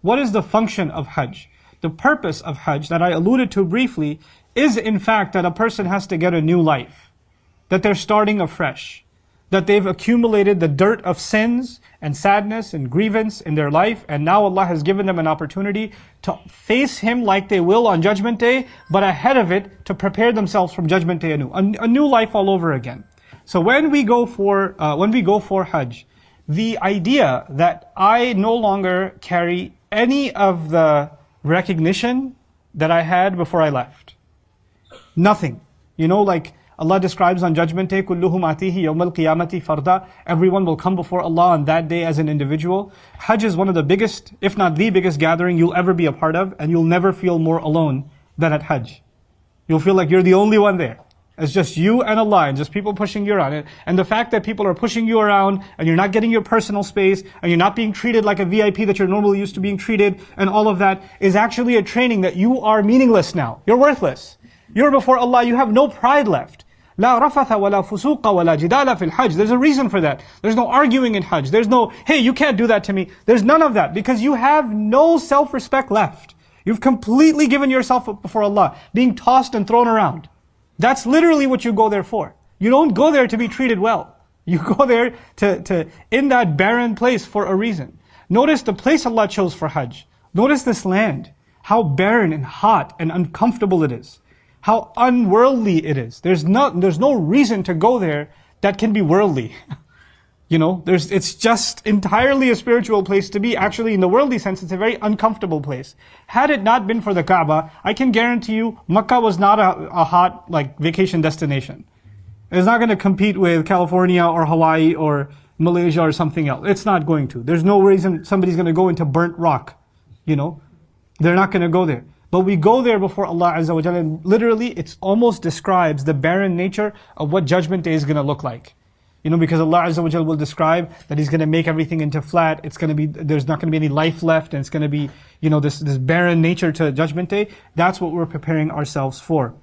What is the function of hajj? The purpose of hajj that I alluded to briefly is in fact that a person has to get a new life, that they're starting afresh, that they've accumulated the dirt of sins and sadness and grievance in their life, and now Allah has given them an opportunity to face Him like they will on Judgment Day, but ahead of it to prepare themselves from Judgment Day anew, a new life all over again. So when we go for Hajj, the idea that I no longer carry any of the recognition that I had before I left, nothing, like Allah describes on Judgment Day, كُلُّهُمْ آتِيهِ يَوْمَ الْقِيَامَةِ فَرْدًا. Everyone will come before Allah on that day as an individual. Hajj is one of the biggest, if not the biggest gathering you'll ever be a part of, and you'll never feel more alone than at Hajj. You'll feel like you're the only one there. It's just you and Allah, and just people pushing you around. And the fact that people are pushing you around, and you're not getting your personal space, and you're not being treated like a VIP that you're normally used to being treated, and all of that, is actually a training that you are meaningless now. You're worthless. You're before Allah, you have no pride left. لا رفث ولا فسوق ولا جدال في الحج. There's a reason for that. There's no arguing in Hajj. There's no, hey, you can't do that to me. There's none of that, because you have no self-respect left. You've completely given yourself up before Allah, being tossed and thrown around. That's literally what you go there for. You don't go there to be treated well. You go there to in that barren place for a reason. Notice the place Allah chose for Hajj. Notice this land, how barren and hot and uncomfortable it is. How unworldly it is. There's no reason to go there that can be worldly. It's just entirely a spiritual place to be. Actually, in the worldly sense, it's a very uncomfortable place. Had it not been for the Kaaba, I can guarantee you, Makkah was not a hot, vacation destination. It's not going to compete with California or Hawaii or Malaysia or something else. It's not going to. There's no reason somebody's going to go into burnt rock. They're not going to go there. But we go there before Allah Azza wa Jalla, and literally it almost describes the barren nature of what Judgment Day is going to look like. Because Allah Azza wa Jalla will describe that He's going to make everything into flat, there's not going to be any life left, and it's going to be, this barren nature to Judgment Day. That's what we're preparing ourselves for.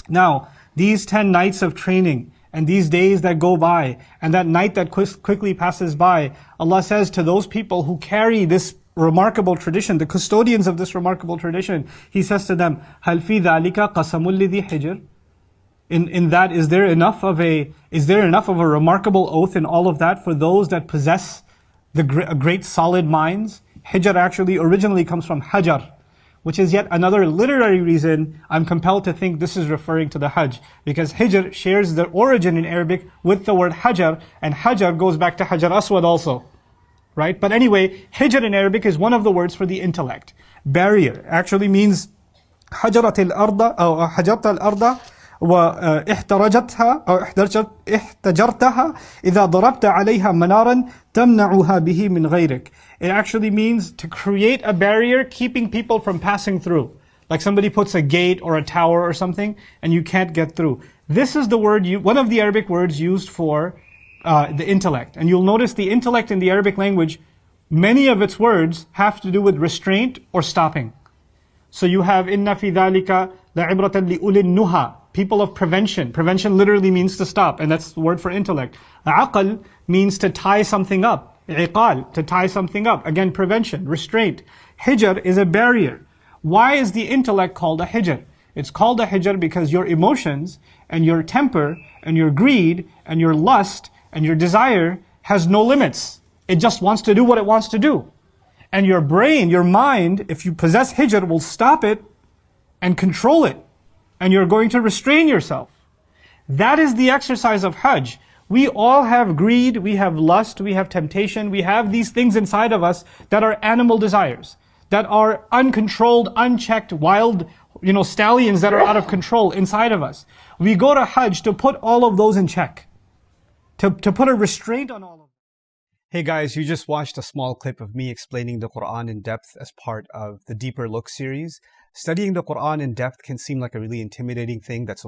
Now, these 10 nights of training, and these days that go by, and that night that quickly passes by, Allah says to those people who carry this remarkable tradition, the custodians of this remarkable tradition, He says to them, هَلْ فِي ذَلِكَ قَسَمٌ لِذِي حِجْرٍ. In that, is there enough of a remarkable oath in all of that for those that possess the great solid minds? Hijr actually originally comes from hajar, which is yet another literary reason I'm compelled to think this is referring to the Hajj, because Hijr shares the origin in Arabic with the word hajar, and hajar goes back to Hajar Aswad also. Right? But anyway, hijr in Arabic is one of the words for the intellect. Barrier actually means حجرت الأرض أو حجرت الأرض واحترجتها أو احتجرتها إذا ضربت عليها منارا تمنعها به من غيرك. It actually means to create a barrier keeping people from passing through. Like somebody puts a gate or a tower or something and you can't get through. This is the word, one of the Arabic words used for the intellect. And you'll notice the intellect in the Arabic language, many of its words have to do with restraint or stopping. So you have إِنَّ فِي ذَلِكَ لَعِبْرَةً لِأُولِي النُّهَى, people of prevention. Prevention literally means to stop, and that's the word for intellect. Aqal means to tie something up. Iqal, to tie something up. Again, prevention, restraint. Hijr is a barrier. Why is the intellect called a hijr? It's called a hijr because your emotions and your temper and your greed and your lust and your desire has no limits. It just wants to do what it wants to do. And your brain, your mind, if you possess hijr, will stop it and control it. And you're going to restrain yourself. That is the exercise of Hajj. We all have greed, we have lust, we have temptation, we have these things inside of us that are animal desires, that are uncontrolled, unchecked, wild, stallions that are out of control inside of us. We go to Hajj to put all of those in check. To put a restraint on all of them. Hey guys, you just watched a small clip of me explaining the Quran in depth as part of the Deeper Look series. Studying the Quran in depth can seem like a really intimidating thing that's